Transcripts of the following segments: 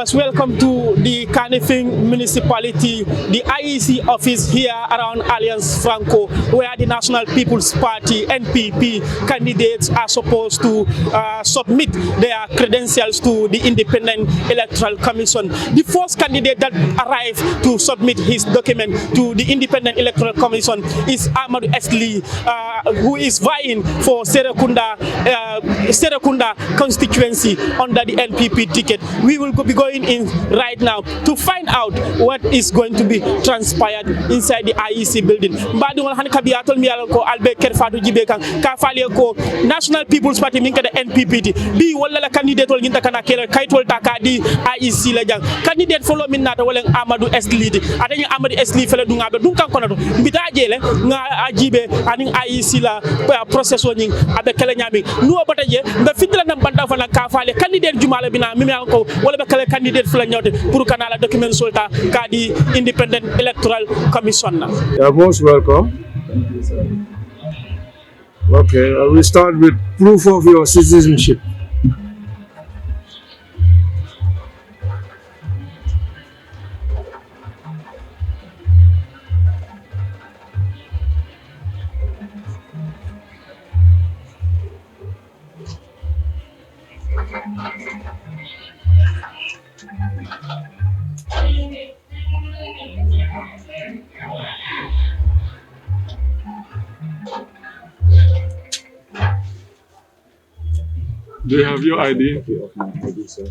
viewers, welcome to the Canifing Municipality, the IEC office here around Alliance Franco, where the National People's Party, NPP, candidates are supposed to submit their credentials to the Independent Electoral Commission. The first candidate that arrived to submit his document to the Independent Electoral Commission is Amadou Esli, who is vying for Serekunda constituency under the NPP ticket. We will be going in right now to find out what is going to be transpired inside the IEC building. National People's Party minka the NPP bi wala la candidate wol ginta kana kele kaytol takadi IEC la jang candidate follow min nata wala Amadou Esli adani Amadou Esli fele dunga be dunkan kono to mbita jele nga ajibe aning IEC la process woni abe kele nyami no bataje be fitla nam banda fala ka fale candidate jumala bina mimi ko wala be kele candidate fala ñote pour kanala document solta kadi Independent Electoral Commission na. You're most welcome. Okay, we start with proof of your citizenship. Do you have your ID? ID, sir.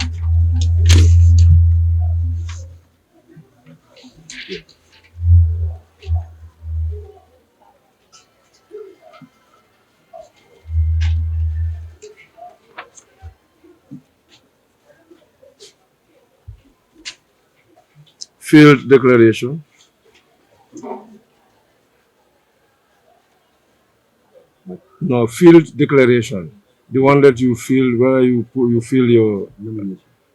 Field declaration. No, field declaration. The one that you fill where you fill your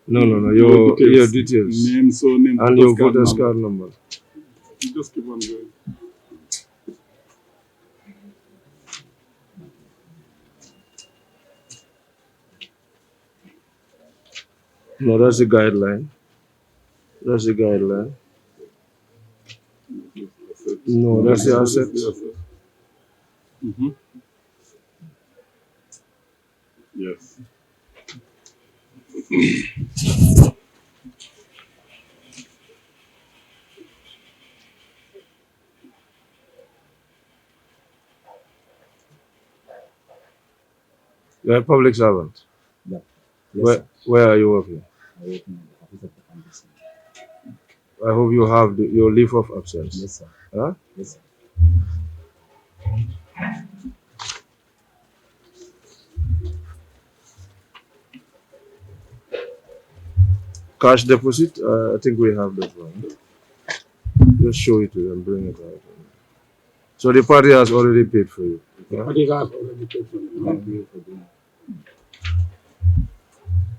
your details. Name, surname, and your voter's card number. Just keep on going. No, that's the guideline. That's the guideline. No, that's the asset. Mm-hmm. Yes. You're a public servant. Yeah. Yes, Where are you working? I work in the office of the embassy. I hope you have your leave of absence. Yes, sir. Huh? Yes, sir. Cash deposit, I think we have that one. Just show it to them, bring it out. So the party has already paid for you. Yeah?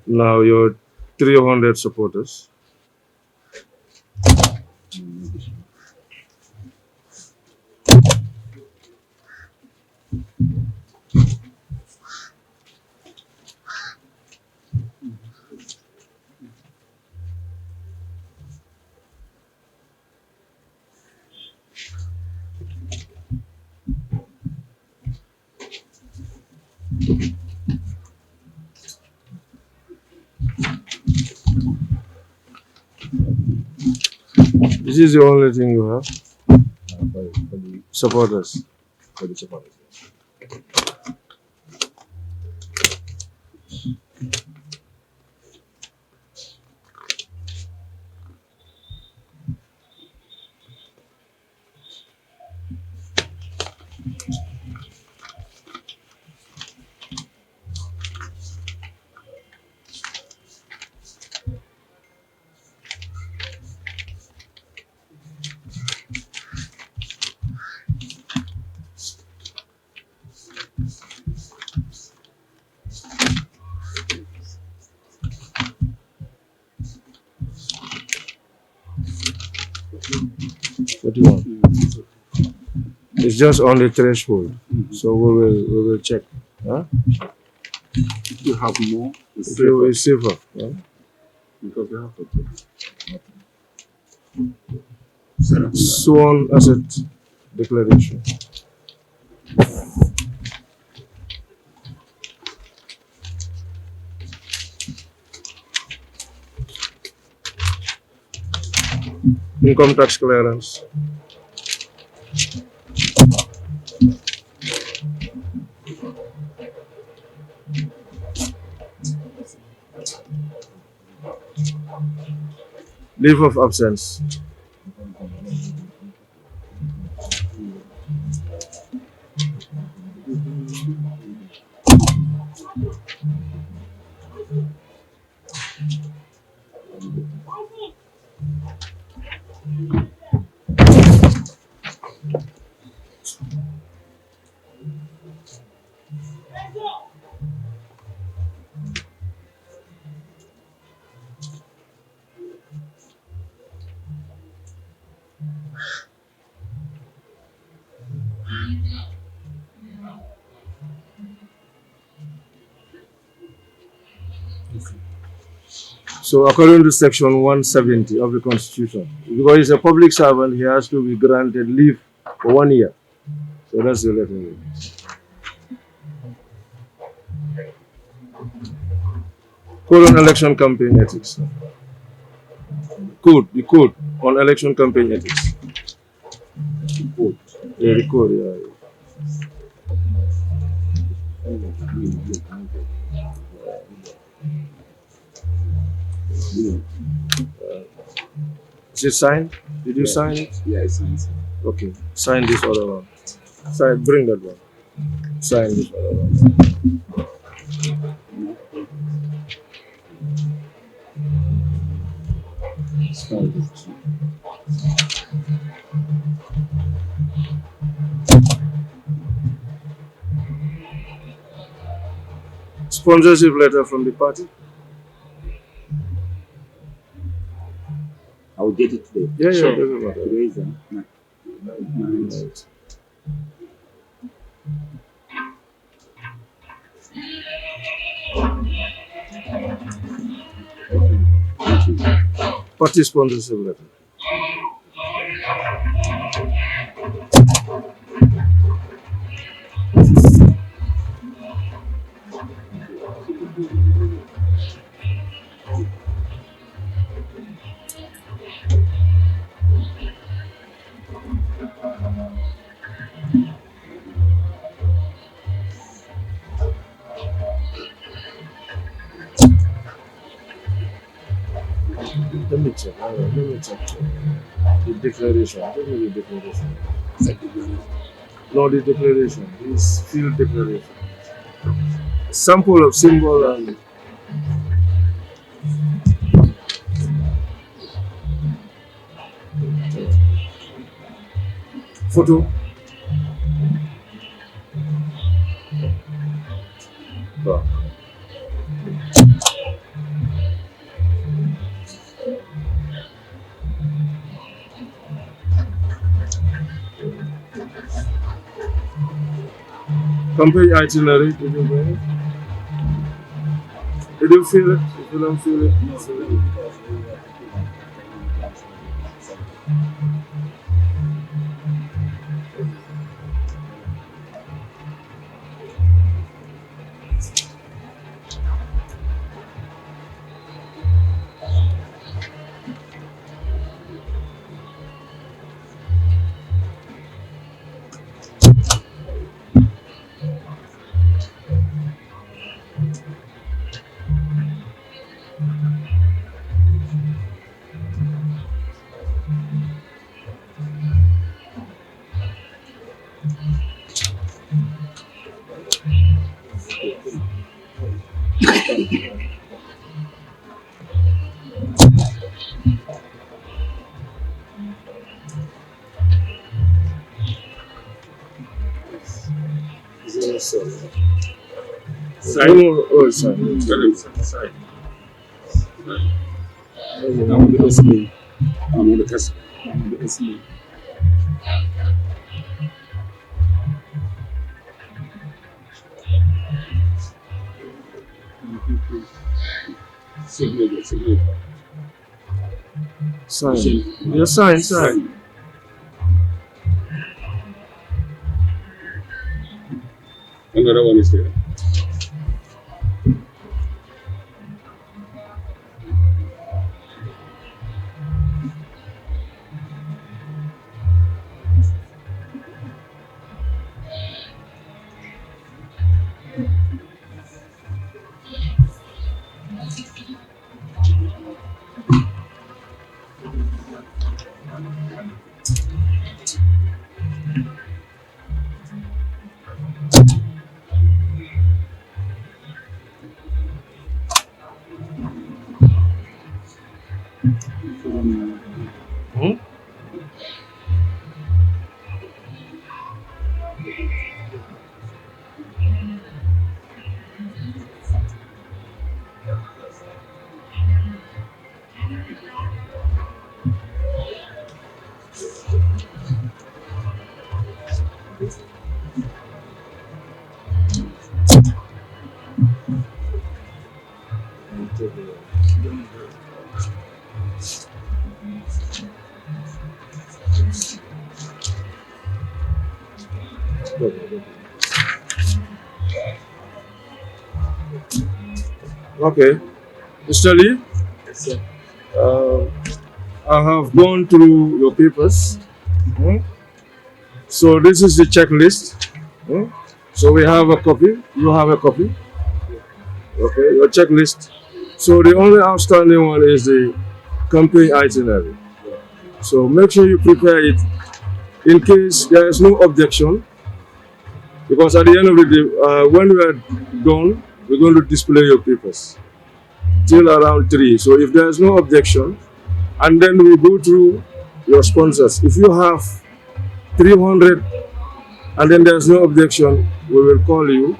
Now your 300 supporters. This is the only thing you have? For the Supporters. supporters. What do you want? It's just on the threshold, so we will check. Huh? If you have more, It's safer. Yeah? Because they have to set up that. Sworn asset declaration. Income tax clearance. Leave of absence. So according to section 170 of the Constitution, because he's a public servant, he has to be granted leave for 1 year. So that's the letter. Code on election campaign ethics. The code on election campaign ethics. Code. Yeah, the code, yeah. Is it signed? Did you sign it? Yeah, I signed it. Okay. Sign this other one. Sign. Bring that one. Sign this other one. Sign this too. Sponsorship letter from the party. I will get it today. Yeah, Sure. doesn't matter. Today is night. Right. Party sponsorship letter. Let me check. Let me check the declaration. Give me the declaration. No, the declaration. This field declaration. Sample of symbol and photo. Wow. Campaign itinerary, did you bring it? Did you feel it? If you don't feel it, no. Oh, sorry. Side. I'm on the SME. I'm on the SME. Signature. Sign. Yeah, sign. Another one is there. Okay. Mr. Lee, Yes, sir. I have gone through your papers. So this is the checklist. So we have a copy. You have a copy. Okay, your checklist. So the only outstanding one is the campaign itinerary. So make sure you prepare it in case there is no objection. Because at the end of the day, when we are done, we're going to display your papers till around 3. So if there is no objection, and then we go through your sponsors. If you have 300 and then there's no objection, we will call you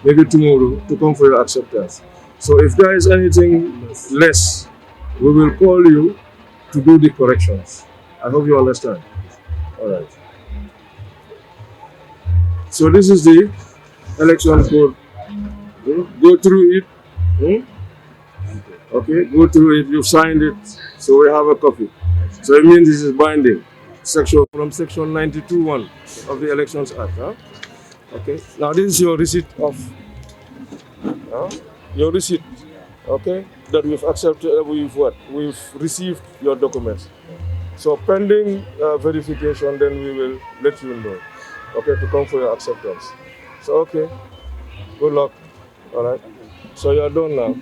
maybe tomorrow to come for your acceptance. So if there is anything less, we will call you to do the corrections. I hope you understand. All right. So this is the election code. Go through it. Okay, go through it. You've signed it. So we have a copy. So it means this is binding. From section 92(1) of the Elections Act. Okay. Now this is your receipt of your receipt. Okay, that we've accepted. We've received your documents. So pending verification, then we will let you know. Okay, to come for your acceptance. So okay, good luck. All right. So you're done now.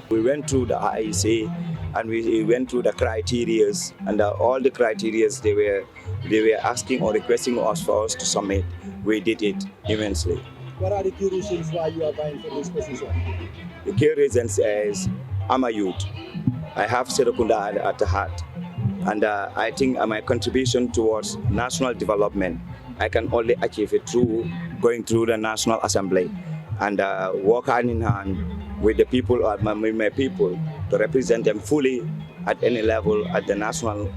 We went through the IEC and we went through the criterias, and all the criterias they were asking or requesting us for us to submit. We did it immensely. What are the key reasons why you are vying for this position? The key reasons is I'm a youth. I have Serekunda at the heart, and I think my contribution towards national development, I can only achieve it through going through the National Assembly and work hand in hand with the people, with my people, to represent them fully at any level at the national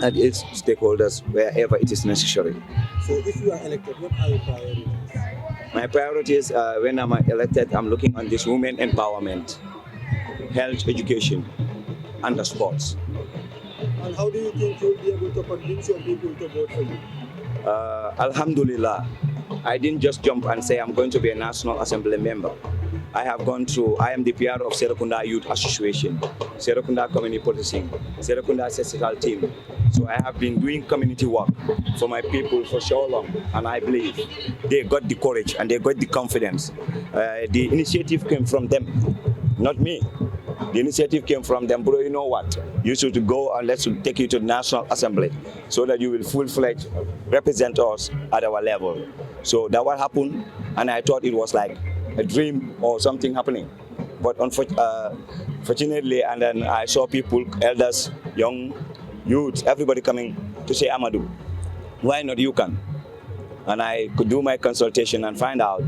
and its stakeholders wherever it is necessary. So if you are elected, what are your priorities? My priorities, when I'm elected, I'm looking on this women empowerment, health, education, and the sports. And how do you think you'll be able to convince your people to vote for you? Alhamdulillah, I didn't just jump and say I'm going to be a National Assembly member. I have gone through, I am the PR of Serekunda Youth Association, Serekunda Community Policing, Serekunda Statistical Team. So I have been doing community work for my people for so long, and I believe they got the courage and they got the confidence. The initiative came from them, not me. The initiative came from them, bro, you know what? You should go and let's take you to the National Assembly so that you will full-fledged represent us at our level. So that what happened, and I thought it was like a dream or something happening. But fortunately, and then I saw people, elders, young youths, everybody coming to say, Amadou, why not you can? And I could do my consultation and find out,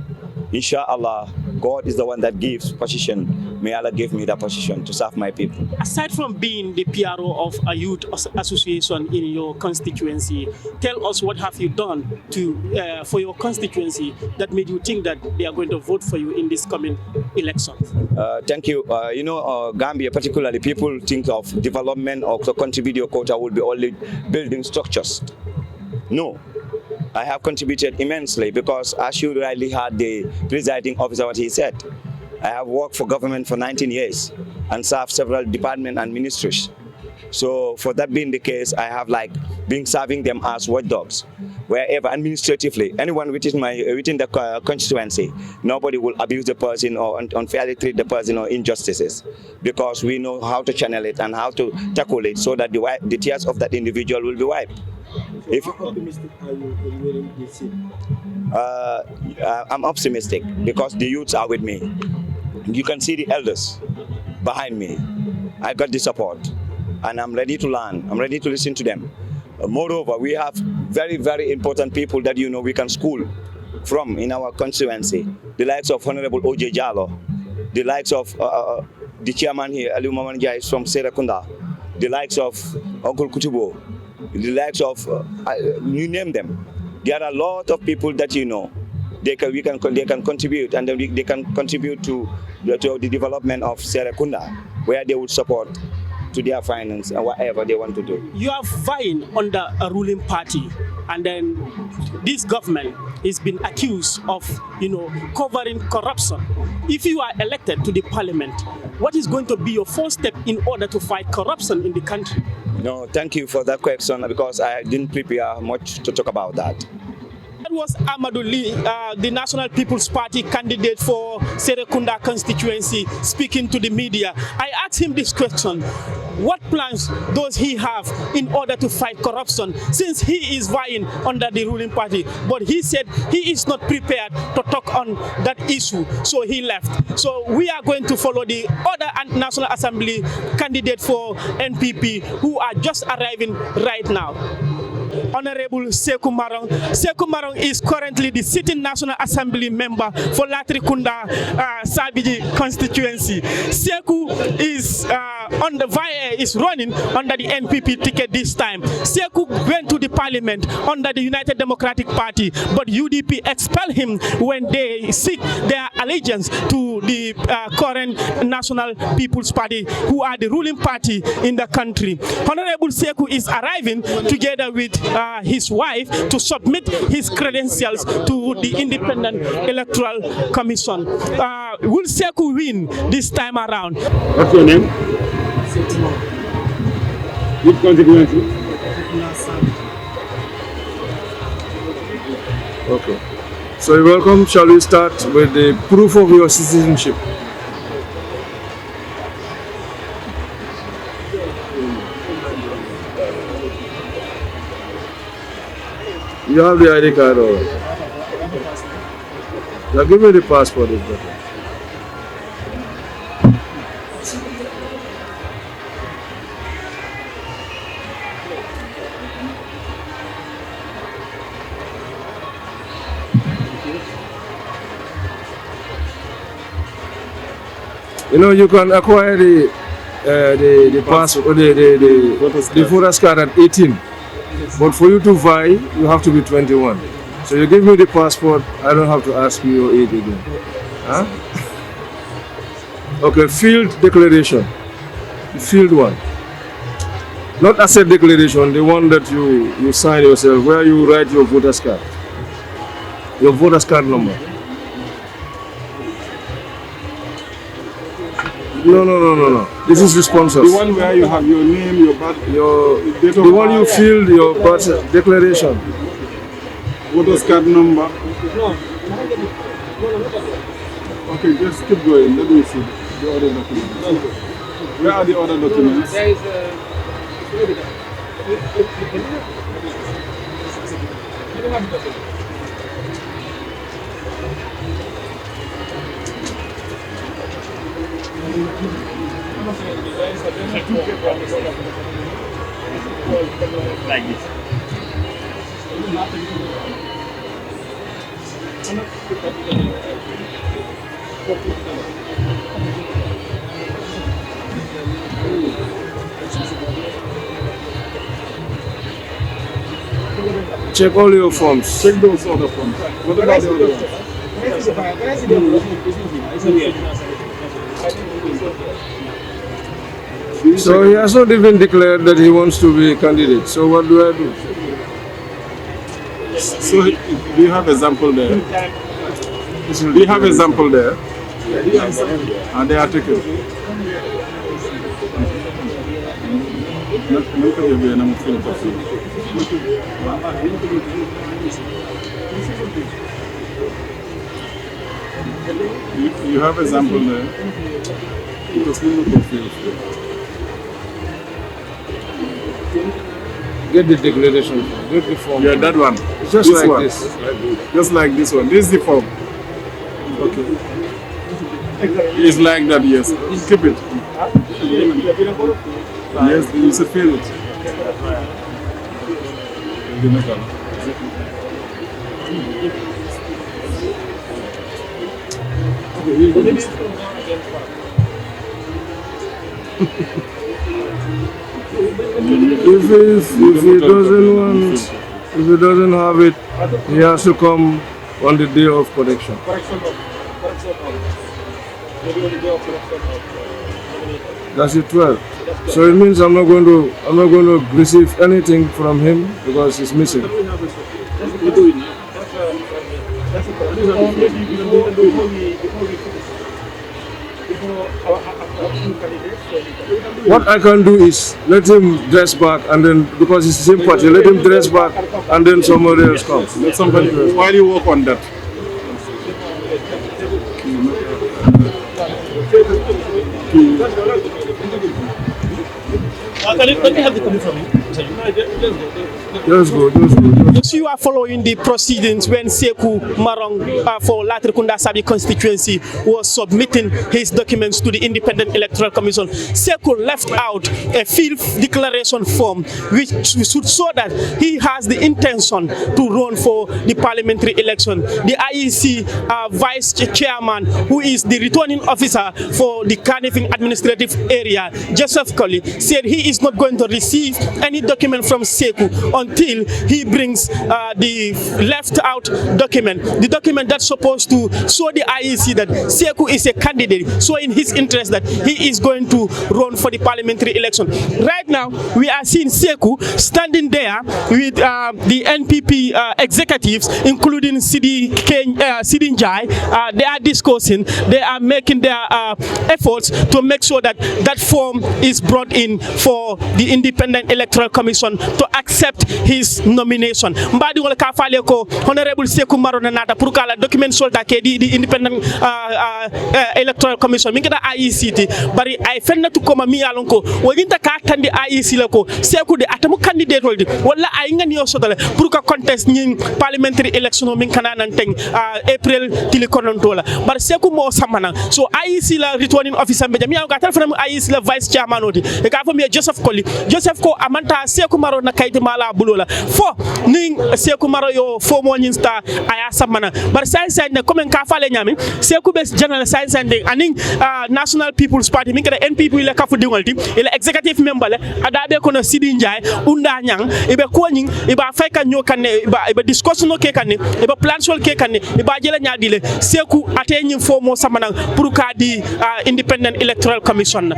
inshallah, God is the one that gives position may Allah give me that position to serve my people. Aside from being the PRO of a youth association in your constituency, tell us what have you done for your constituency that made you think that they are going to vote for you in this coming election? Thank you. Gambia, particularly, people think of development or to contribute your quota will be only building structures. No. I have contributed immensely because, as you rightly heard the presiding officer what he said, I have worked for government for 19 years and served several departments and ministries. So for that being the case, I have been serving them as watchdogs. Wherever administratively, anyone within the constituency, nobody will abuse the person or unfairly treat the person or injustices, because we know how to channel it and how to tackle it so that the tears of that individual will be wiped. How optimistic are you in winning this seat? I'm optimistic because the youths are with me. You can see the elders behind me. I got the support and I'm ready to learn. I'm ready to listen to them. Moreover, we have very, very important people that we can school from in our constituency. The likes of Honorable O.J. Jallo, the likes of the chairman here, Ali Mamanja, is from Serekunda, the likes of Uncle Kutubo, the likes of, you name them. There are a lot of people that they can contribute, and then they can contribute to the development of Serekunda, where they would support to their finance and whatever they want to do. You are vying under a ruling party, and then this government is been accused of, covering corruption. If you are elected to the parliament, what is going to be your first step in order to fight corruption in the country? No, thank you for that question, because I didn't prepare much to talk about that. That was Amadou Lee, the National People's Party candidate for Serekunda constituency, speaking to the media. I asked him this question: what plans does he have in order to fight corruption, since he is vying under the ruling party? But he said he is not prepared to talk on that issue, so he left. So we are going to follow the other National Assembly candidate for NPP who are just arriving right now. Honorable Sekou Marong. Sekou Marong is currently the sitting National Assembly member for Latrikunda Sabiji constituency. Sekou is is running under the NPP ticket this time. Sekou went to the parliament under the United Democratic Party, but UDP expelled him when they seek their allegiance to the current National People's Party, who are the ruling party in the country. Honorable Sekou is arriving together with his wife to submit his credentials to the Independent Electoral Commission. Will Sekou win this time around? What's your name? Which constituency? Okay. So you're welcome. Shall we start with the proof of your citizenship? You have the ID card or? Now give me the passport. If better. You can acquire the passport or the voter's card at 18. But for you to vie, you have to be 21. So you give me the passport, I don't have to ask you your age again. Huh? Okay, field declaration. The field one. Not asset declaration, the one that you sign yourself, where you write your voter's card. Your voter's card number. No. This is responses. The one where you have your name, your birth, your date of birth. The one you filled your birth declaration. Voter's card number. Okay, just keep going. Let me see the other documents. Where are the other documents? There is like this. Check all your forms. Check those other forms. What about the other ones? So he has not even declared that he wants to be a candidate. So what do I do? So do you have example there? Do you have example there? And they are taken. You have example there? Because we look confused. Get the declaration. Get the form. Yeah, that one. Just This like one. this. Just like this one. This is the form. Okay. It's like that, yes. Keep it. Yes, you should feel it. If he doesn't have it, he has to come on the day of collection. That's the 12th. So it means I'm not going to receive anything from him because he's missing. What I can do is let him dress back and then, because it's the same party, let him dress back and then somebody else comes. Let somebody, while you work on that. Let me have the copy from you. Just go. You are following the proceedings when Sekou Marong for Latrikunda Sabi constituency was submitting his documents to the Independent Electoral Commission. Sekou left out a field declaration form which should show that he has the intention to run for the parliamentary election. The IEC vice chairman, who is the returning officer for the Carnifing administrative area, Joseph Colley, said he is not going to receive any document from Sekou until he brings the left out document, the document that's supposed to show the IEC that Sekou is a candidate, so in his interest that he is going to run for the parliamentary election. Right now, we are seeing Sekou standing there with the NPP executives, including Sidinjai. They are discussing, they are making their efforts to make sure that that form is brought in for the Independent Electoral Commission to accept his nomination. Mbadi wala ka fale ko Honorable Sekou Maro na nata pour kala document solta ke di Independent Electoral Commission minga da IEC bari ay fenna tu koma mi yalon ko woginta ka tandi IEC la ko Sekou de atamu candidate holdi wala ay ngani yo sodale pour ka contest ni parliamentary election min kana nan teng April tili konontola bari Sekou mo samana so IEC la returning officer be jami ga telephone IEC la vice chairman odi e ka fo mi Joseph Colley Joseph ko amanta Sekou Maro na kayti mala bulola fo ning Sekou Maro yo fo mo nyinsta aya samana bar science ne comme ka fale nyami Sekou be general science and aning National People's Party min kada NPP le kafu dingolti ele executive member le adabe kono Sidi Njai unda nyang ibe ko nyin iba fayka nyokanne iba discuss no ke kanne iba plan sol ke kanne iba jela nyaadile Sekou ate nyin fo mo samana pour ka di Independent Electoral Commission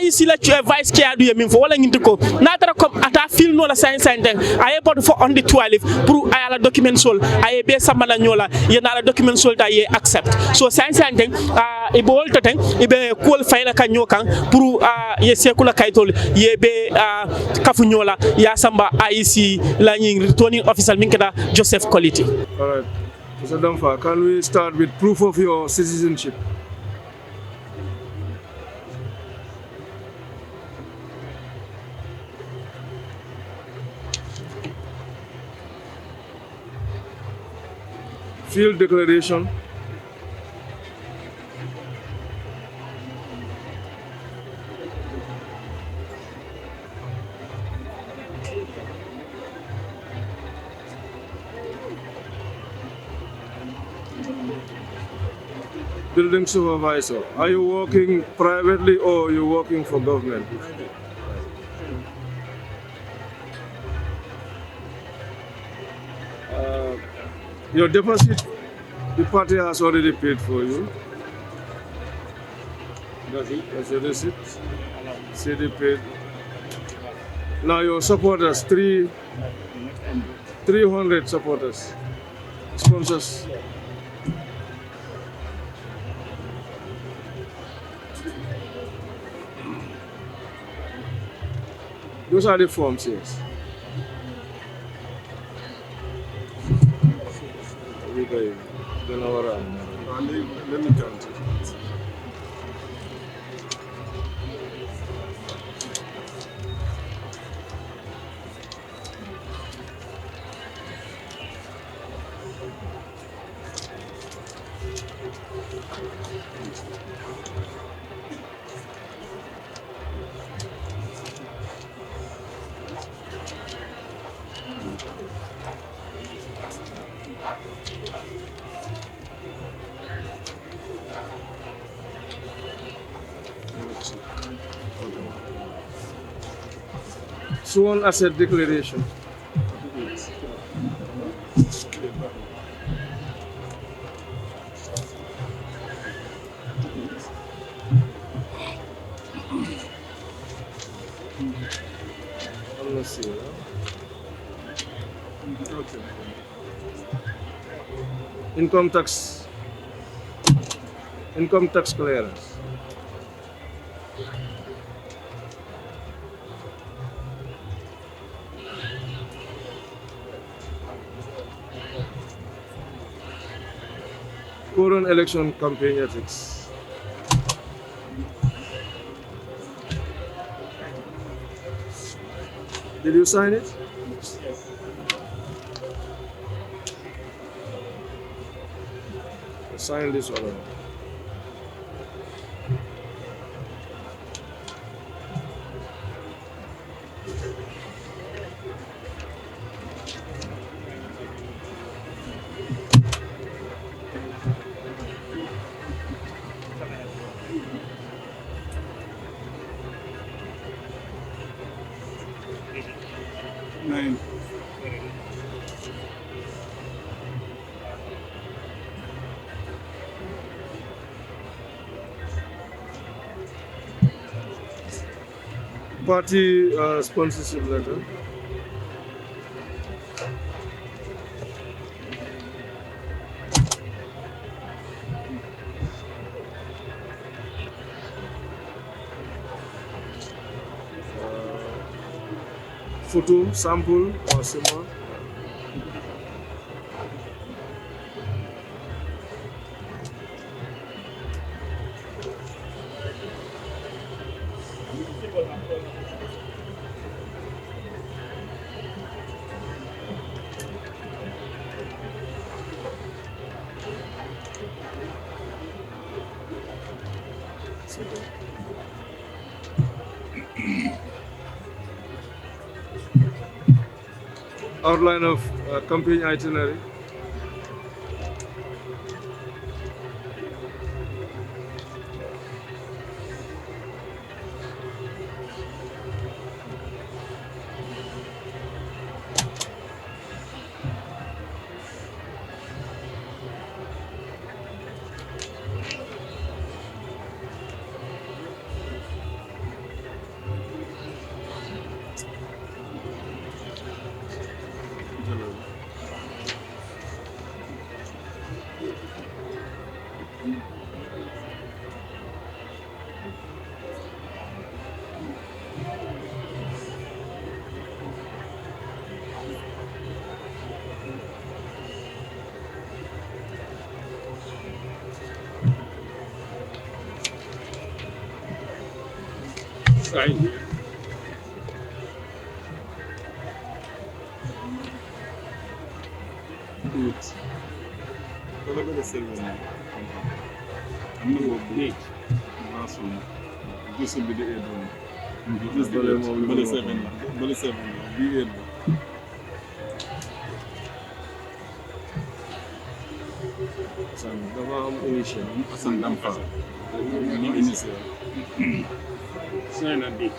IEC la vice chair du yemin fo wala nginti ko natara comme ata fil no la science and aye bod fo on the 12 pour ayala document sol aye be samana nyola yena la document sol ta ye accept so science and e bol taten e be kol fayla ka nyokan pour ye Sekou la kaytol ye be kafu nyola ya samba IEC la nyin returning officer minkada Joseph Colley. All right, Mr. Damfa, can we start with proof of your citizenship? Field declaration. Building supervisor. Are you working privately or are you working for government? Your deposit, the party has already paid for you. That's your receipt. See they paid. Now your supporters, 300 supporters, sponsors. Those are the forms, yes. Let me count it. Sworn asset declaration. Let's see. Okay. Income tax clearance. Current election campaign ethics. Did you sign it? Sign this one. Nine. Party sponsorship letter. Photo sample or similar. Outline of campaign itinerary. Sign here. Good. What about the ceremony? I'm not going to date. The last one. This will be the 8th one. This is the 8th. But the 7th. But the 7th. The 8th. dafa am initial. Assane Damfa. Ni initial. Sign a date.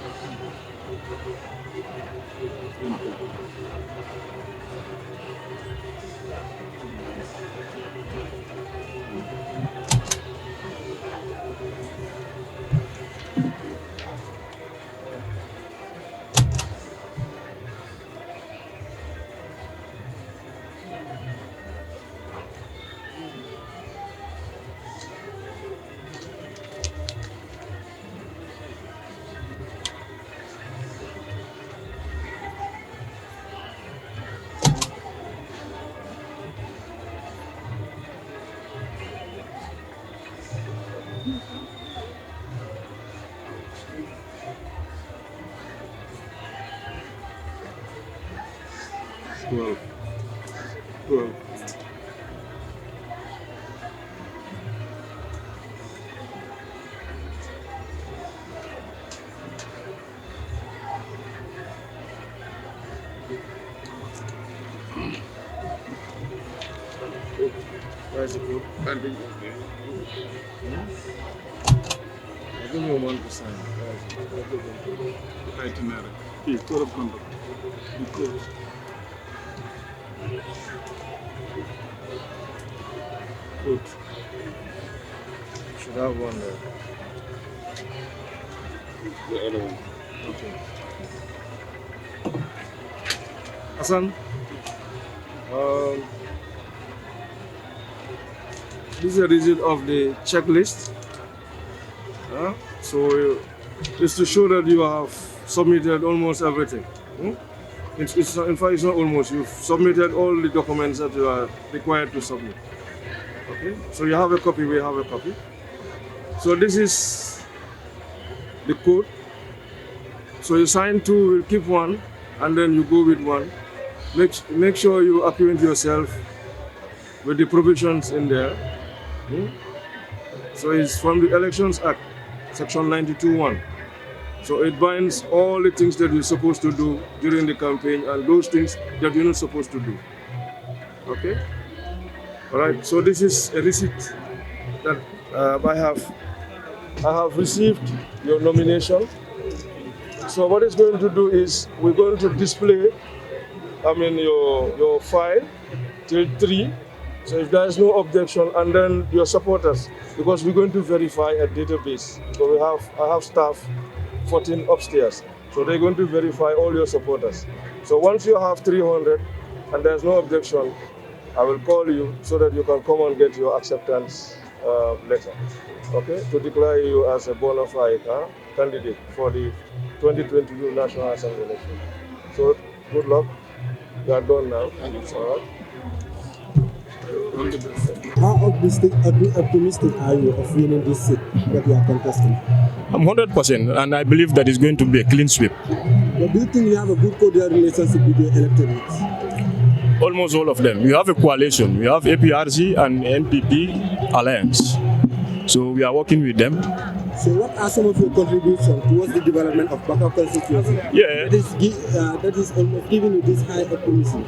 Well. Where's the group? Give me one to sign. Itinerary. Okay, code of conduct. The code. Good. Should have one there. The other one. Okay. Hassan, this is a result of the checklist. So it's to show that you have submitted almost everything. In fact, it's not almost. You've submitted all the documents that you are required to submit. Okay. So you have a copy. We have a copy. So this is the code. So you sign two, we'll keep one, and then you go with one. Make sure you acquaint yourself with the provisions in there. So it's from the Elections Act, Section 92(1). So it binds all the things that you're supposed to do during the campaign and those things that you're not supposed to do. Okay? All right. So this is a receipt that I have received your nomination. So what it's going to do is we're going to display, your file till 3. So if there is no objection, and then your supporters, because we're going to verify a database. So I have staff 14 upstairs. So they're going to verify all your supporters. So once you have 300 and there's no objection, I will call you so that you can come and get your acceptance letter, okay, to declare you as a bona fide candidate for the 2022 National Assembly election. So good luck. You are done now. All right. How optimistic are you of winning this seat that you are contesting? I'm 100%, and I believe that it's going to be a clean sweep. But do you think you have a good cordial relationship with your electorates? Almost all of them. We have a coalition. We have APRC and NPP alliance. So we are working with them. So what are some of your contributions towards the development of Bakau constituency? Yeah. That is almost giving you this high optimism.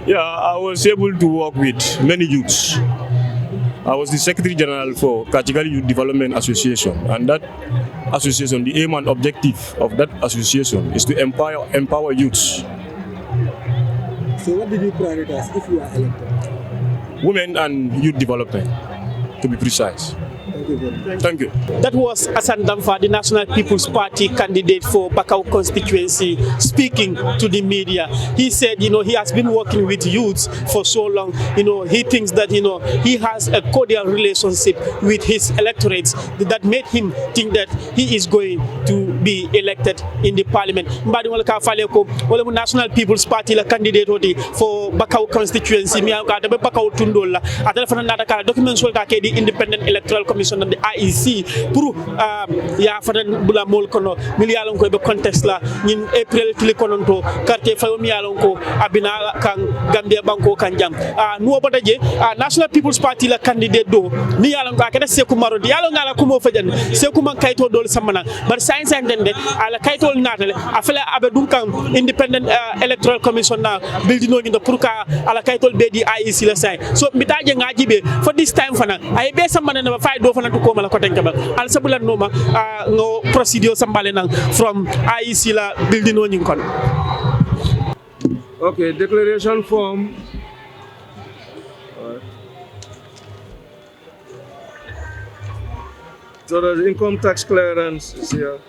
Yeah, I was able to work with many youths. I was the Secretary General for Kachigali Youth Development Association, and that association, the aim and objective of that association is to empower youths. So what did you prioritize if you are elected? Women and youth development, to be precise. Thank you very much. Thank you. That was Hassan Damfa, the National People's Party candidate for Bakau constituency, speaking to the media. He said, he has been working with youths for so long. He thinks that, he has a cordial relationship with his electorates that made him think that he is going to be elected in the parliament. National People's Party la candidate for Bakau constituency. Bakau Tundola. Documents will the Independent Electoral Commission na the IEC pour ya fadan bula mol kono miliyalon ko be contexte la ñin April tili kononto quartier fayo miyalon ko abina kan Gambia banko kan jam nuwo bataje National People's Party la candidate do ni yalon ko akeda Seku Marodi yalon ngala ko mo fajan Seku man kayto dol samana bar science ndende ala kaytol natale afela abe dum kan independent electoral commission na building no pour ka ala kaytol be di IEC la say so mbitaje ngaji be for this time fana ay be samana na fay do fana to ko mala ko tenka ba al sabulan noma no procedure sambale nang from IEC la building no nyin kon. Okay, declaration form. So the income tax clearance is here.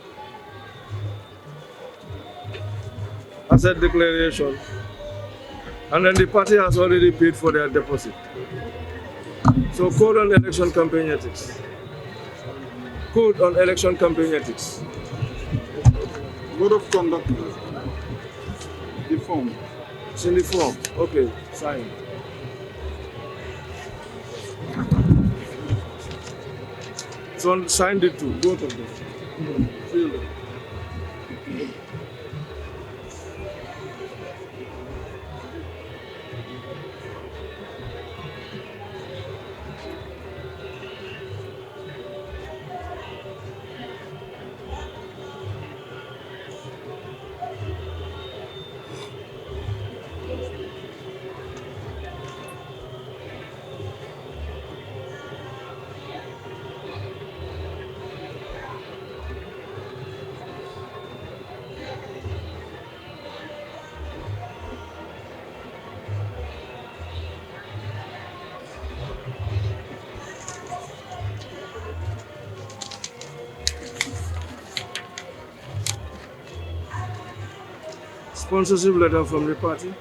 Asset declaration. And then the party has already paid for their deposit. So code on election campaign ethics. Code on election campaign ethics. Code of conduct. The form. It's in the form. Okay, sign. So signed it too, both of them. Fill them. Sponsorship letter from the party.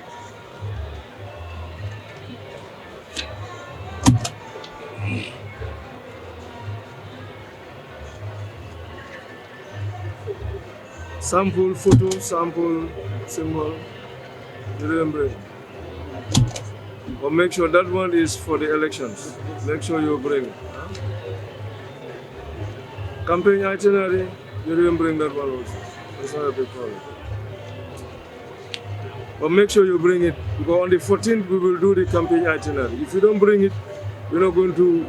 Sample photo, sample symbol, remember. But make sure that one is for the elections. Make sure you bring it. Campaign itinerary, you didn't bring that one also. It's not a big problem. But make sure you bring it, because on the 14th we will do the campaign itinerary. If you don't bring it, you're not going to...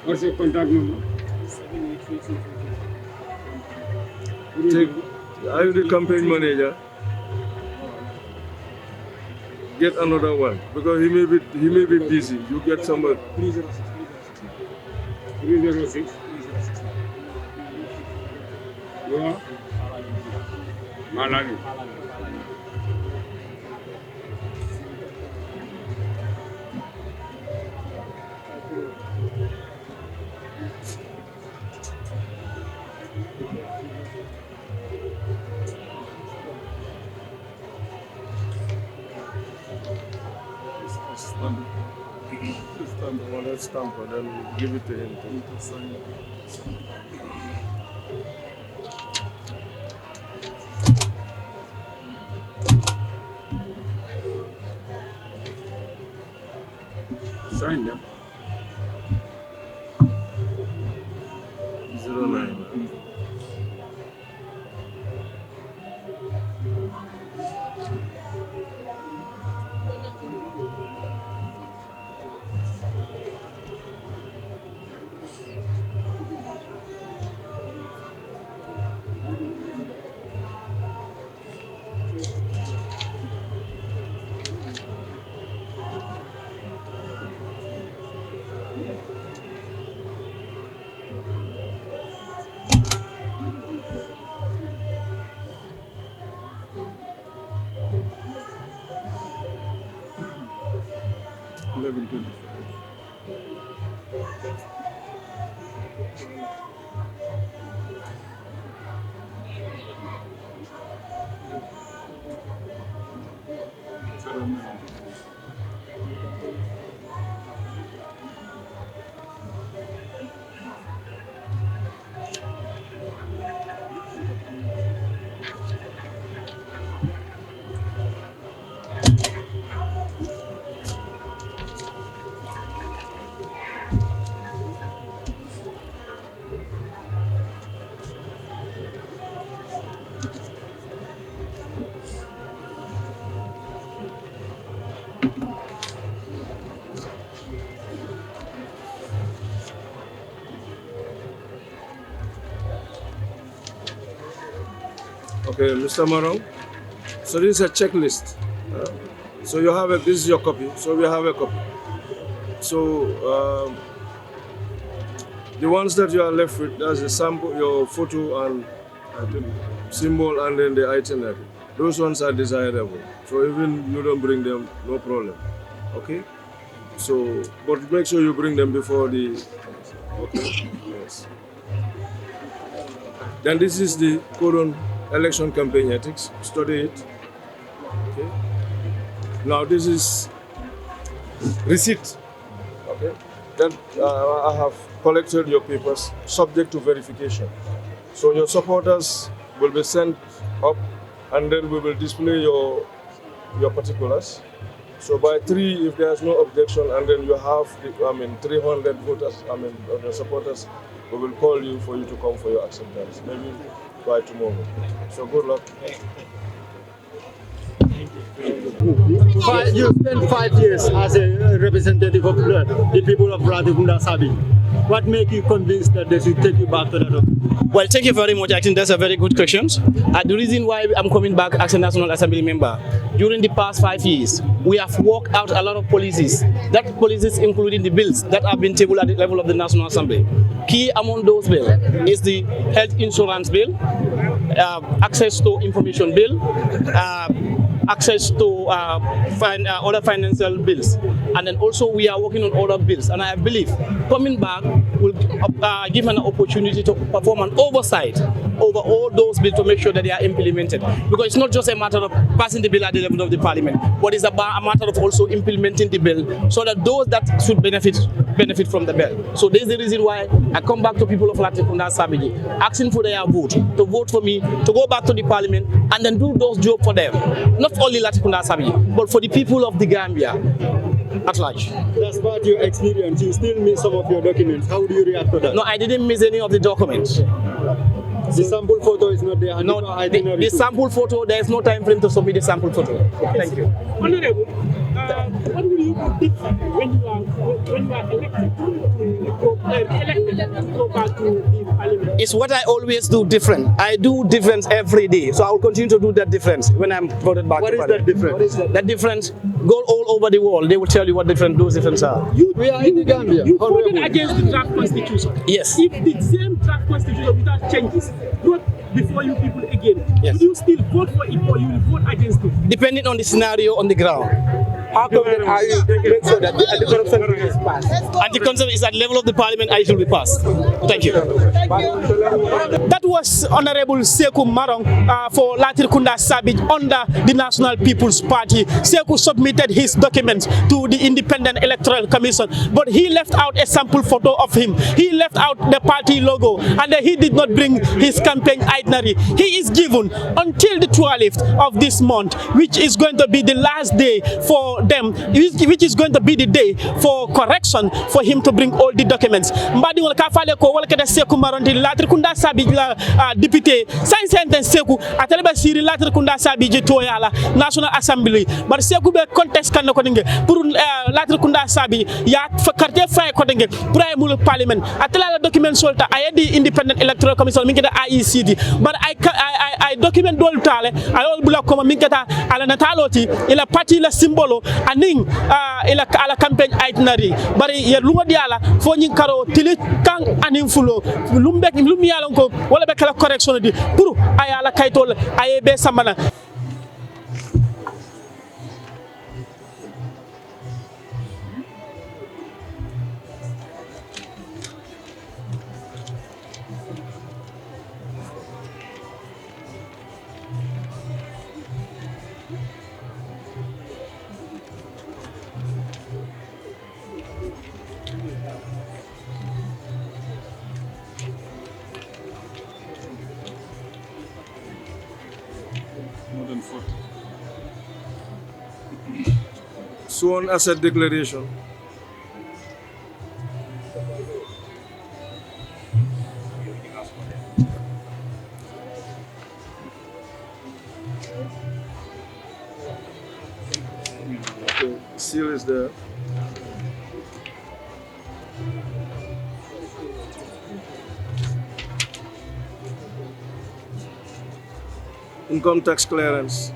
What's your contact number? Are you the campaign manager? Get another one, because he may be busy. You get somebody. 306. You are? Malali. Stamp and then we'll give it to him to sign. Sign them. 09. Okay, Mr. Marong. So this is a checklist. So you have this is your copy. So we have a copy. So the ones that you are left with, that's the sample, your photo and symbol, and then the itinerary. Those ones are desirable. So even you don't bring them, no problem. Okay. So, but make sure you bring them before the. Okay. Yes. Then this is the code on election campaign ethics. Study it. Okay. Now this is receipt. Okay. Then I have collected your papers subject to verification. So your supporters will be sent up, and then we will display your particulars. So by 3, if there is no objection, and then you have 300 voters, the supporters, we will call you for you to come for your acceptance. Maybe by tomorrow. So good luck. You spent 5 years as a representative of the people of Latrikunda Sabiji. What makes you convinced that they should take you back to that office? Well, thank you very much. I think that's a very good question. The reason why I'm coming back as a National Assembly member, during the past 5 years, we have worked out a lot of policies. That policies including the bills that have been tabled at the level of the National Assembly. Key among those bills is the health insurance bill, access to information bill, access to other financial bills, and then also we are working on other bills. And I believe coming back will give an opportunity to perform an oversight over all those bills to make sure that they are implemented. Because it's not just a matter of passing the bill at the level of the parliament, but it's a matter of also implementing the bill so that those that should benefit from the bill. So this is the reason why I come back to people of Latrikunda Sabiji, asking for their vote, to vote for me, to go back to the parliament and then do those jobs for them. Not only Latrikunda Sabiji, but for the people of the Gambia at large. That's part of your experience. You still miss some of your documents. How do you react to that? No, I didn't miss any of the documents. The sample photo is not there. No, the sample photo, there is no time frame to submit the sample photo. Thank you. Honorable, what will you do different when you are elected to go back to the parliament? It's what I always do different. I do difference every day. So I will continue to do that difference when I'm voted back. What is that difference? That difference, go all over the world. They will tell you what those differences are. We are in the Gambia. You voted against the draft constitution. Yes. If the same draft constitution without changes brought before you people again, yes, will you still vote for it or you will vote against it? Depending on the scenario on the ground. How confident are you to make sure that the anti-corruption bill is passed? Anti-corruption is at the level of the parliament and it will be passed. Thank you. That was Honorable Seku Marong for Latrikunda Sabiji under the National People's Party. Seku submitted his documents to the Independent Electoral Commission, but he left out a sample photo of him. He left out the party logo, and he did not bring his campaign itinerary. He is given until the 12th of this month, which is going to be the last day for them, which is going to be the day for correction for him to bring all the documents. Mbadi wala kafale ko wala kada Seku Marondi Latrikunda Sabiji la député sans sentence Seku ateleba siri Latrikunda Sabiji to yala National Assembly bar Seku be contest kan ko dinge pour Latrikunda Sabiji ya carte fay ko dinge pour ay mul parliament atela la document solta ayedi Independent Electoral Commission min kada IEC di bar ay document dol tale ay ol bula ko min kata ala nataloti ila parti la symbolo aning ila ala campaign itinerary bari yer lungo diala fo nyin karo tili kan aning fulo lumbe lumi yala ko wala be kala correction di pour ayala kaytol ayebe samana. Sworn asset declaration. Okay, seal is there. income tax clearance.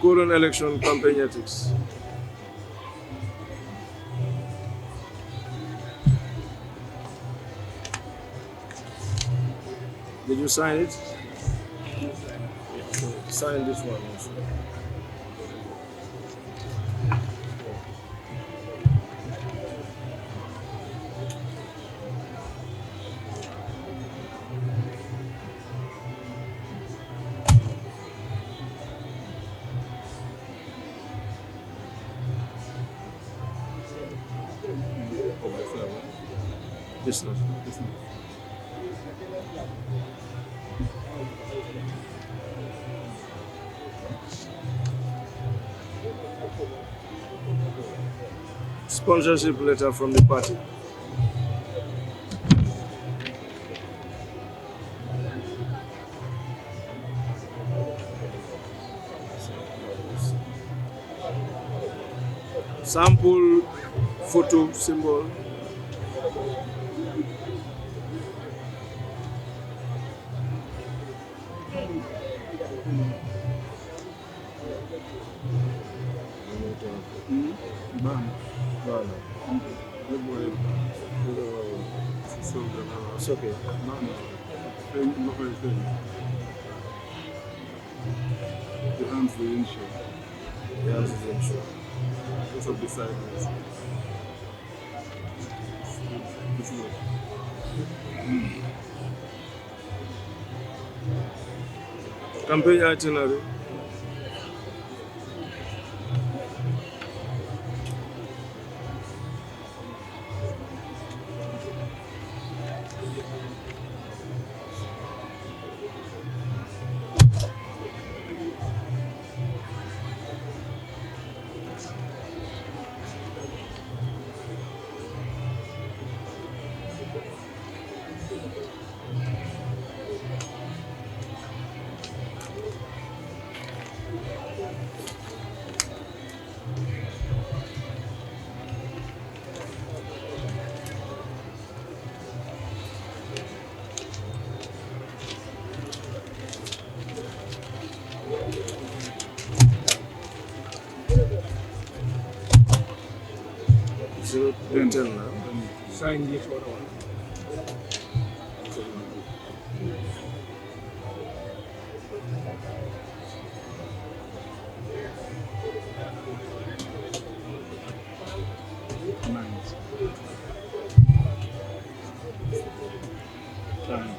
Current election campaign ethics. Did you sign it? Sign this one also. Business. Sponsorship letter from the party. Sample photo symbol. It's okay. The hands the initial. Yes, it's sure. Because of the sideways. This is it. Campaign itinerary. Then, now. Sign this other one. nice. Time.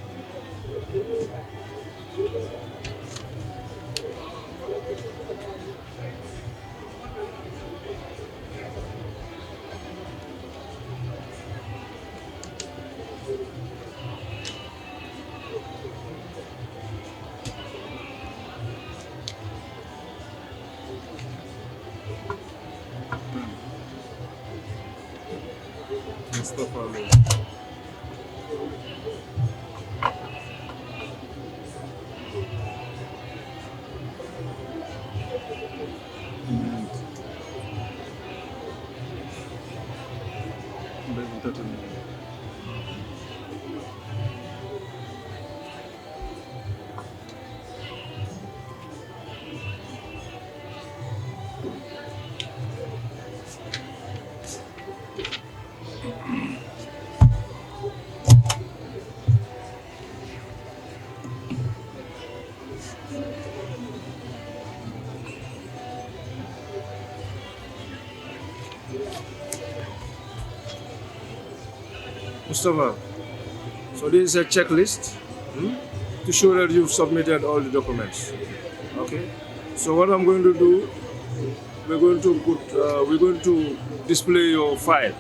Mustafa Ali. Mustafa, so this is a checklist to show that you've submitted all the documents. Okay. So what I'm going to do, we're going to display your file.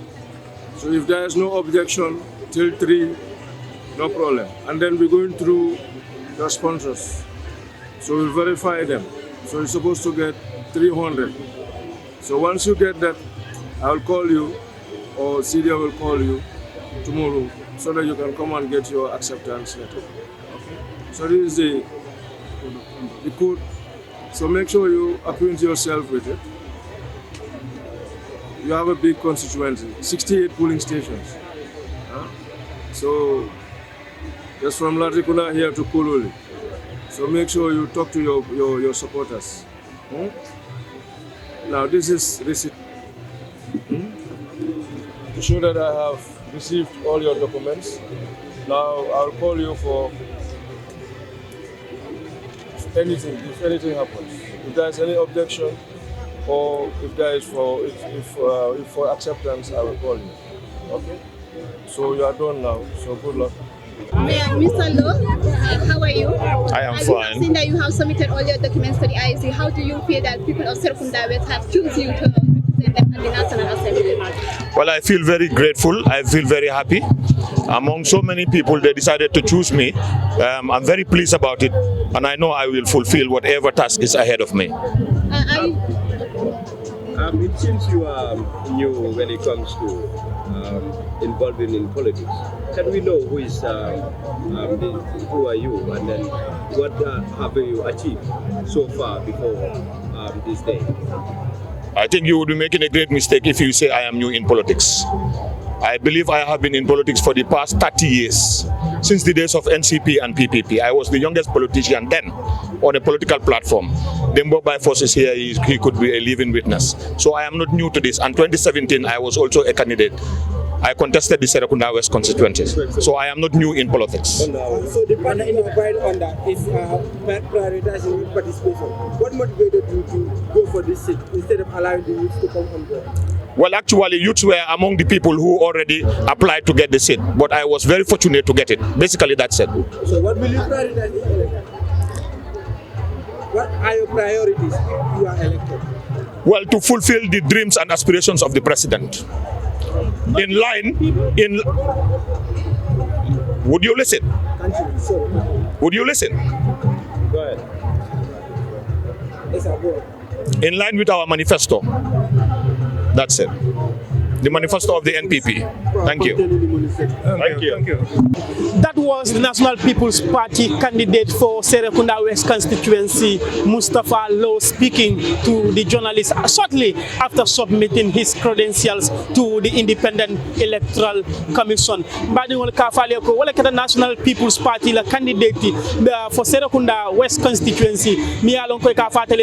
So if there is no objection till 3, no problem. And then we're going through your sponsors. So we'll verify them. So you're supposed to get 300. So once you get that, I'll call you, or Celia will call you tomorrow so that you can come and get your acceptance letter. Okay? So this is the code. So make sure you acquaint yourself with it. You have a big constituency, 68 polling stations. So just from Latrikuna here to Kululi. So make sure you talk to your supporters. Now this is receipt. To show that I have received all your documents. Now I'll call you for anything, if anything happens. If there is any objection or if there is if for acceptance, I will call you. Okay? So you are done now. So good luck. Mr. Lowe, how are you? I am As fine. you have seen that you have submitted all your documents to the IEC, how do you feel that people of Serekunda West have chosen you to represent them at the National Assembly? Well, I feel very grateful. I feel very happy. Among so many people, they decided to choose me. I'm very pleased about it, and I know I will fulfill whatever task is ahead of me. It seems you are new when it comes to involving in politics. Can we know who is who are you, and then what have you achieved so far before this day? I think you would be making a great mistake if you say I am new in politics. I believe I have been in politics for the past 30 years, since the days of NCP and PPP. I was the youngest politician then on a political platform. Dembo by forces here, he could be a living witness. So I am not new to this. And 2017, I was also a candidate. I contested the Serekunda West constituencies. So I am not new in politics. So the party in on that is prioritizing youth participation. What motivated you to go for this seat instead of allowing the youth to come on board? Well, actually, youths were among the people who already applied to get the seat, but I was very fortunate to get it. Basically, that's it. So what will you prioritize if elected? What are your priorities if you are elected? Well, to fulfill the dreams and aspirations of the president. Would you listen? Would you listen? Go ahead. Yes, I'll go. In line with our manifesto. That's it. The manifesto of the NPP. Thank you. Thank you. That was the National People's Party candidate for Serekunda West constituency, Mustafa Lowe, speaking to the journalists shortly after submitting his credentials to the Independent Electoral Commission. The National People's Party la candidate for Serekunda West constituency,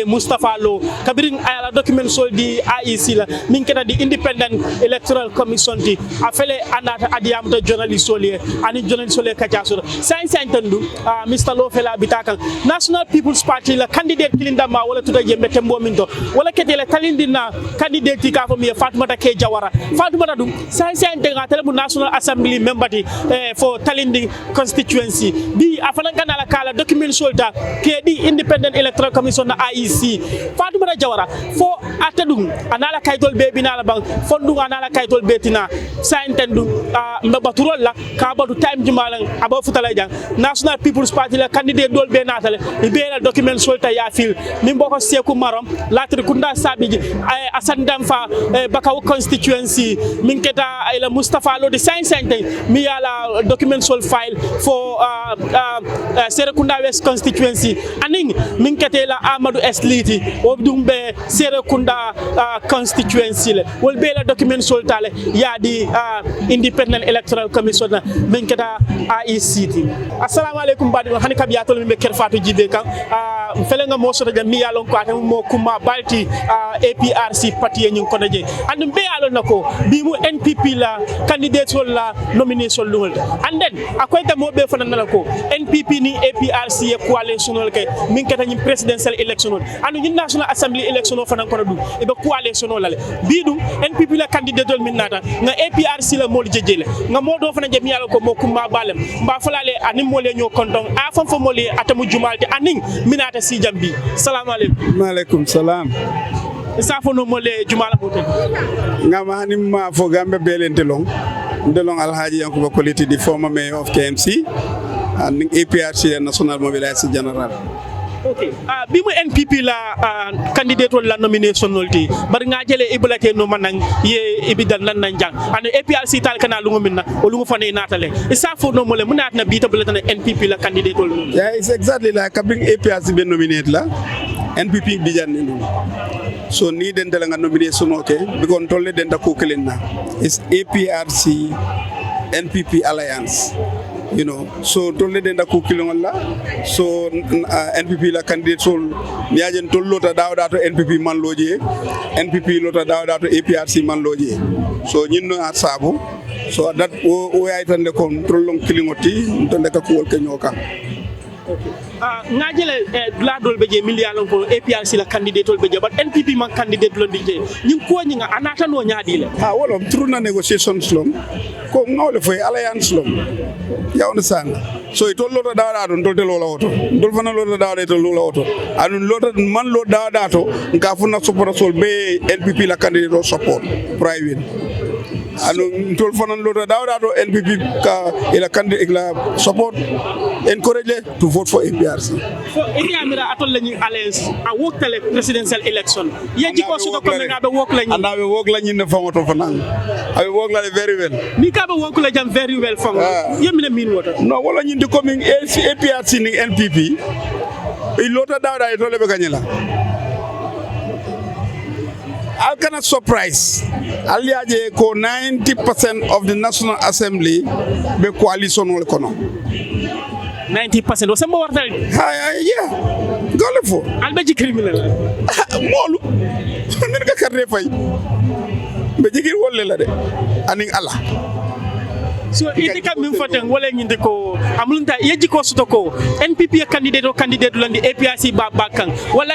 Mustafa Lowe, kabiring ala document sol di IEC la, minketa the Independent Electoral Commission ti afele anata adiam to journalist sole ani journalist sole kajaso science entendu Mr. Lowe fela bitaka National People's Party la candidate kilinda ma wala tuta jembe tembo minto wala ketele talindina candidate ka fo mi Fatoumata Ke Jawara Fatoumata dum science entenga tele bu National Assembly member ti for Talinding constituency bi afana kanala kala document solta ke di Independent Electoral Commission na IEC Fatoumata Jawara fo atadum anala kaydol be binala bang fondu anala kaydol betina sa entendu mbabaturol la ka badu time jumalang aba futala jang National People's Party la candidate dol be natale be la document solta ya fil min boko seku marom latri kunda sabiji asandam fa bakaw constituency min keta ila Mustafa Lo de 550 mi ala document sol file for Serekunda West constituency aning min keta la Amadou Esliti wobdumbe Serekunda constituency le wol be la document sol tale ya di Independent Electoral Commission min keta IEC. Assalamu alaikum badi hani kabiyatol mi be Kerr Fatou jibe kan felenga mo so da mi yalon ko atam mo kuma balti APRC parti nyin ko daje andum be yalon nako bi mu NPP la candidate la nomination lul and then akoy ta mo be fana nalako NPP ni APRC e coalition ke min keta nyin presidential election andu nyin National Assembly election fana ko du e be coalition la bi dum NPP la candidate min nata nga APRC la mo jejele nga mo do fana je mi yalon ko mo kuma balem mba falale anim mo le ñoo konton a fam fam mo le atamu jumalti aning minata si jambi assalamu alaikum maaleykum salam isafono mo le jumala boten ngama hanim ma fo gambe belente long ndelong alhaji yankuba koliti di former mayor of KMC and APRC national mobilization general Okay. Bimu NPP la candidate la nomination nolti bar nga jele ibulate no manang ye ibidal nan nanjang and APRC tal kana lungu minna o lungu fane natale isa fo no mole munat na bita bulata NPP la candidate no. Yeah, it's exactly like kabring APRC be nominate la NPP bijan ni. So ni den dala nga nomination okay because tolle den da ko kelena. It's APRC NPP alliance. You know, so tolle den da ko kilongola so NPP la candidate sol miajen tol lota dawda to NPP man loje NPP lota dawda to APRC man loje so nyinno asabu so that o aytan le kon trollong kilingoti to ndeka ko wol kenyoka. Ngajele ladol beje million ko APRC la candidate beje but NPP man candidate lo dije ñing ko ñinga anata no nyaadi le ha wolo through na negotiations lom ko ngawle foy alliance lom you understand so it all lota dawda don tolte lola auto dol fana lota dawda to lola auto anun lota man lo dawda to nga funa support sol be NPP la candidate support private anu tol fana lota dawda to NPP ka ila candidate la support encourage to vote for APRC. So ini amira atol lañu alliance a wotale presidential election yeji ko suko ko nga be wok lañu anda be wok lañu ne fangoto fanan abe wok la very well mi ka be wok la jam very well fango yemine min wota no wala ñinde coming APRC ni NPP ilota dawda to lebe ganyela I cannot surprise. Aliaje ko 90% of the National Assembly be coalition wala kono. 90% o sembo warta yeah gole fo albeji criminal molu nen ka karre fay be jigir wolle la de aning ala so ite kam min foten wala ñinde ko amulunta yeji ko soto ko NPP candidate landi APRC ba bakan wala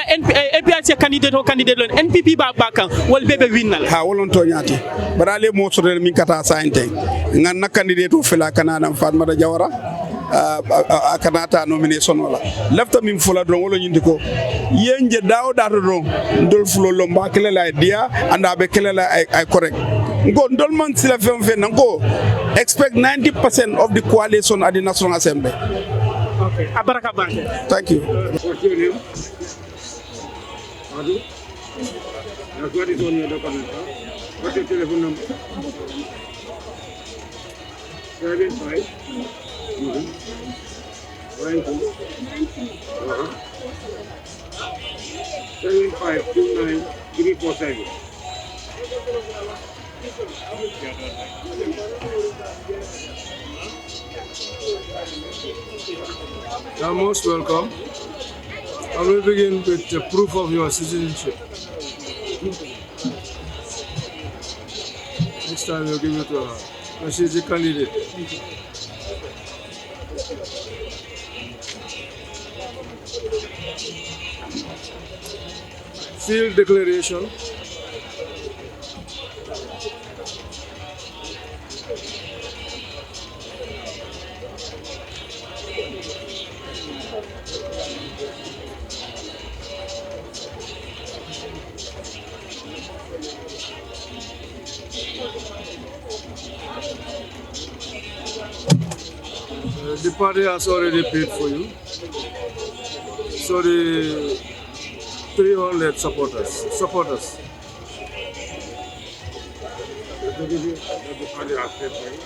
APRC candidate landi NPP ba bakan wal bebe winnal ha wolon to ñati barale mo sotel min kata sainte ngan na candidate fela kanana Fatmata Jawara akanata nomination wala lefta min fula don wala ñindi ko yenje dawda to don dol fulo lomba kelela dia anda be kelela ay correct ngo dol man sila fem nango expect 90% of the coalition at the National Assembly. Okay, abaraka banke. Thank you. What's your name? Fatou? That's what is on your document. What's your telephone number? 75 7529 347. You're most welcome. I will begin with the proof of your citizenship. Next time we'll give it to her. And she's the candidate. Field declaration. The party has already paid for you. So the 300 supporters. The party has paid for you.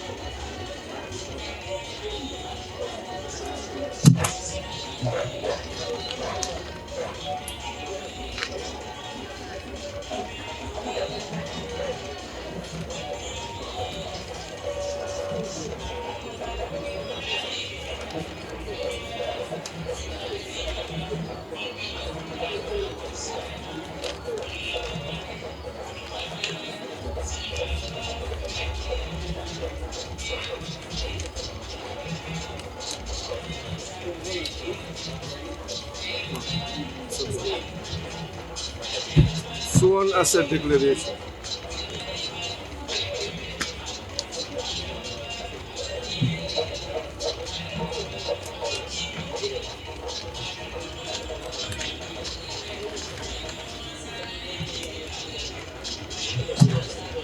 Sworn asset declaration.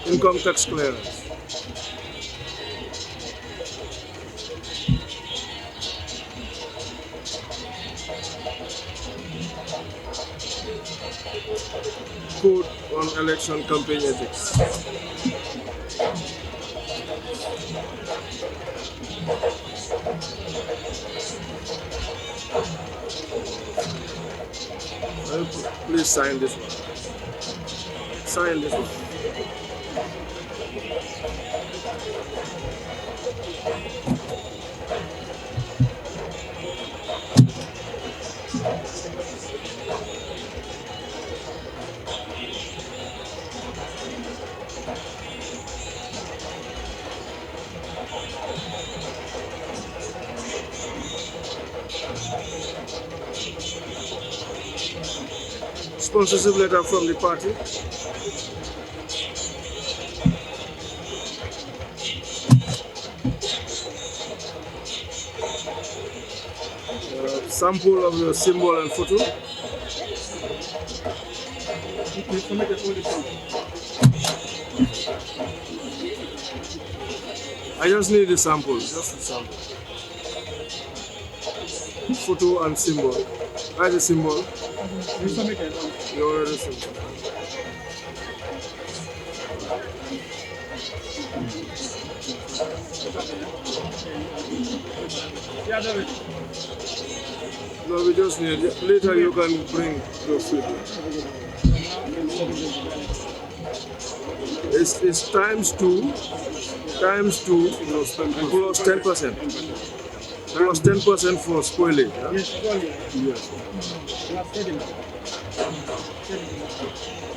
Income tax clearance. Code on election campaign ethics. Please sign this one. Sign this one. Sponsorship letter from the party. Sample of your symbol and photo. I just need the sample, just the sample. Photo and symbol. Where's the symbol? You already submitted. No, we just need it. Later you can bring those with you. It's times two plus 10%. Plus 10% for spoilage. Huh? Yes.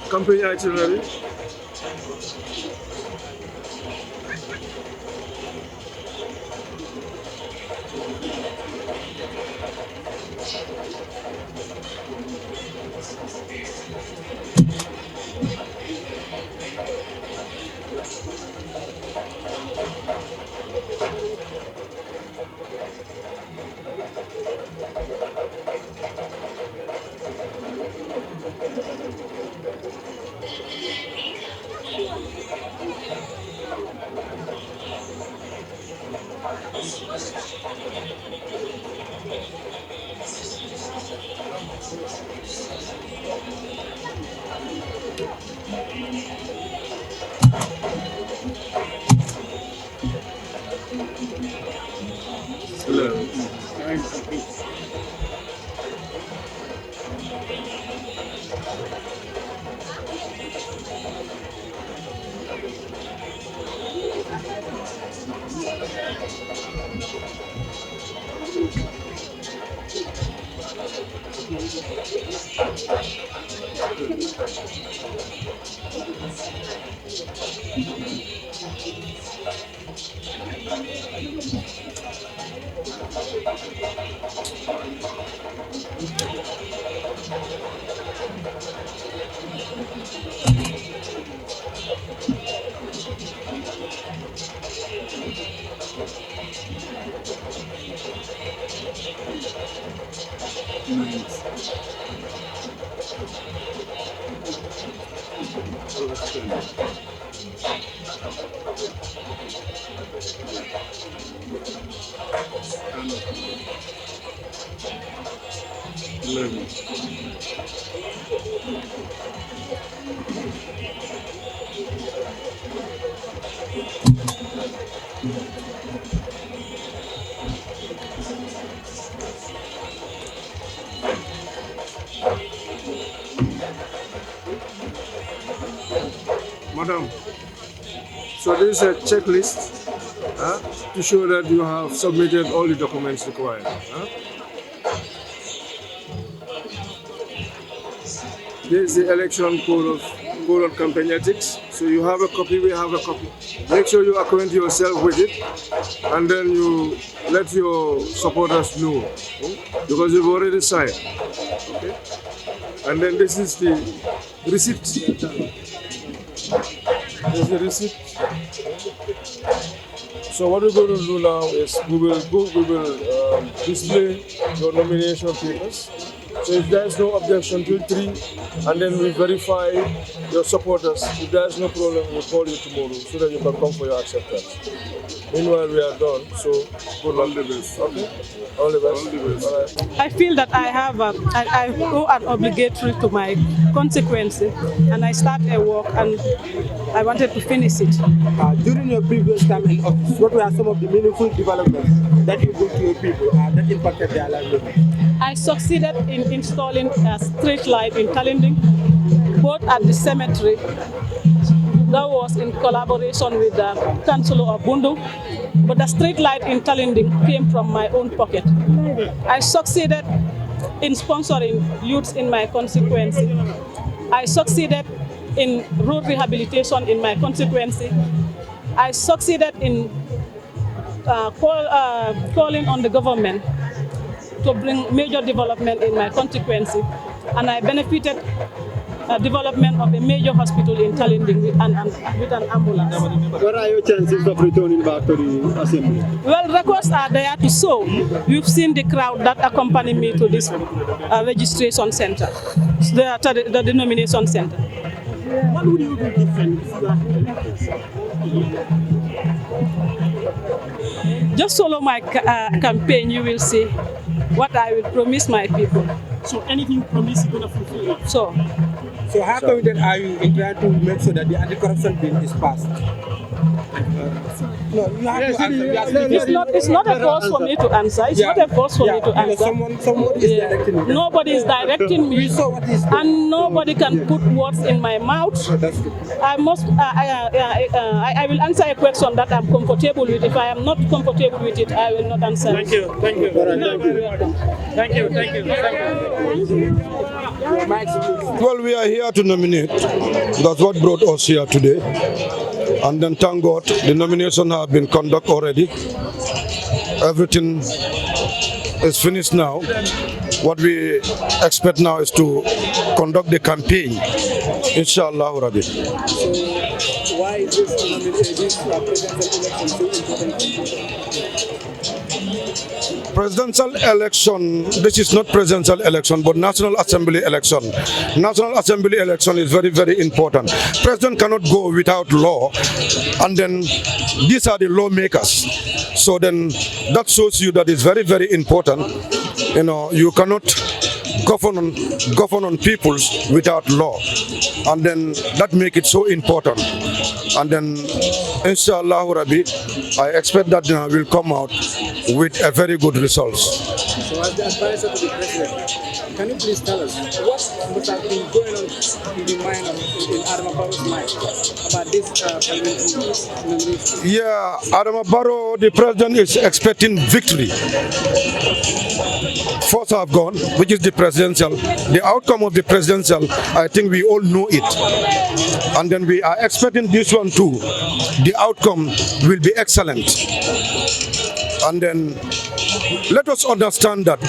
Company itinerary. Madam, so this is a checklist to show that you have submitted all the documents required. This is the election code on campaign ethics. So you have a copy, we have a copy. Make sure you acquaint yourself with it, and then you let your supporters know, because you've already signed. Okay? And then this is the receipt. There's the receipt. So what we're going to do now is we will display your nomination papers So if there is no objection till 3, and then we verify your supporters. If there is no problem, we'll call you tomorrow so that you can come for your acceptance. Meanwhile, we are done. So good luck. All the best. Okay. All the best. All the best. All right. I feel that I owe an obligatory to my consequence, and I start a work, and I wanted to finish it. During your previous time in office, what were some of the meaningful developments that you brought to your people that impacted their livelihood? I succeeded in installing a street light in Talinding, both at the cemetery. That was in collaboration with the Councillor of Bundu, but the street light in Talinding came from my own pocket. I succeeded in sponsoring youths in my constituency. I succeeded in road rehabilitation in my constituency. I succeeded in calling on the government to bring major development in my constituency, and I benefited development of a major hospital in Talinding with an ambulance. What are your chances of returning back to the assembly? Well, records are there to show. You've seen the crowd that accompanied me to this registration center, the denomination center. What would you do different if you are elected? Just follow my campaign, you will see what I will promise my people. So anything you promise, you're going to fulfill it? So how confident are you in trying to make sure that the anti-corruption bill is passed? No, you have to answer. It's not a force for me to answer. It's not a force for me to answer. Someone is directing me. Nobody is directing me, and nobody can put words in my mouth. I will answer a question that I'm comfortable with. If I am not comfortable with it, I will not answer. Thank you. Thank you. Thank you. Thank you. Well, we are here to nominate. That's what brought us here today. And then thank God, the nomination have been conducted already. Everything is finished now. What we expect now is to conduct the campaign, inshallah Rabbi. So why is this presidential election so important? Presidential election, this is not presidential election, but National Assembly election. National Assembly election is very, very important. President cannot go without law, and then these are the lawmakers. So then that shows you that it's very, very important. You know, you cannot govern on peoples without law, and then that make it so important. And then inshallah Rabbi, I expect that will come out with a very good results. So as the advisor to the president, can you please tell us what must have been going on in the mind of Adama Barrow's mind about this parliamentary? Yeah, Adama Barrow, the president is expecting victory. First have gone, which is the presidential. The outcome of the presidential, I think we all know it. And then we are expecting this one too. The outcome will be excellent. And then let us understand that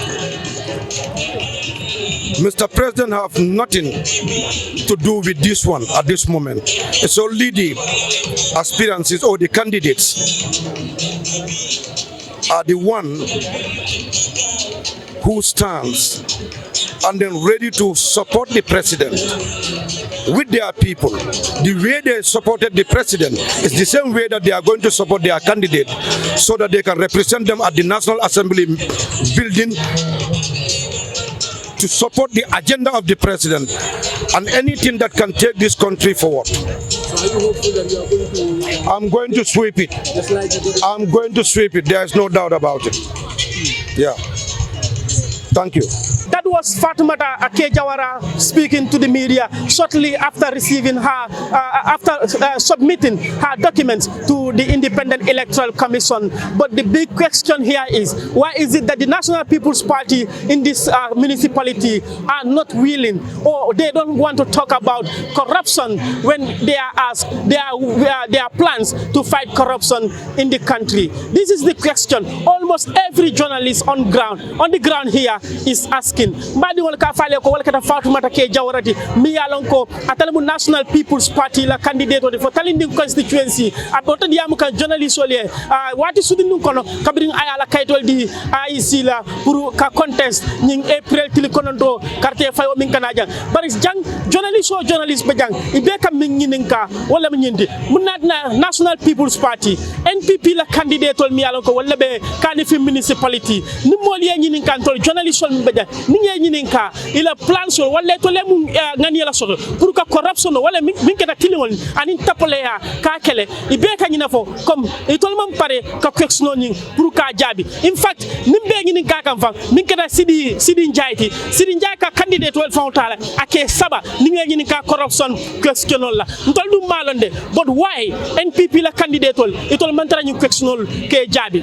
Mr. President have nothing to do with this one at this moment. It's only the aspirants or the candidates are the one who stands and then ready to support the president with their people. The way they supported the president is the same way that they are going to support their candidate so that they can represent them at the National Assembly building to support the agenda of the president and anything that can take this country forward. So are you hopeful that you are going to... I'm going to sweep it. Just like you did. I'm going to sweep it. There is no doubt about it. Yeah. Thank you. That was Fatoumata Akejawara speaking to the media shortly after receiving her, submitting her documents to the Independent Electoral Commission. But the big question here is, why is it that the National People's Party in this municipality are not willing, or they don't want to talk about corruption when they are asked their plans to fight corruption in the country? This is the question almost every journalist on the ground here is asking. 2019 mbadi wol ka fale ko wala kata Fatoumata ke Jawrati mi yalon ko atalamu National People's Party la candidate de for Talinding constituency abota diamu ka journalist ole wati sudin nun kono kabrin ayala kaytol di IEC la pour ka contest ñing April tili konondo quartier fayo min kana jang bari jang journalist be jang ibe kam min ñininka wala mi ñindi munna National People's Party NPP la candidate ol mi yalon ko wala be kanifi municipality ni mol ye ñinin kan tol journalist ol be jang ni ye ñinin ka ila plan so wala to le mu ngani la soto pour ka corruption wala min keta tilingol anin tapole ya ka kele ibe ka ñina fo comme e tol mam pare ka question ñing pour ka jabi in fact nimbe ñinin ka kam fa min keta sidi njay ka candidate ol fawtala ake saba ni ngi ñinin ka corruption question la ntol dum malonde but why NPP la candidate ol itol mantara ñu question ke jabi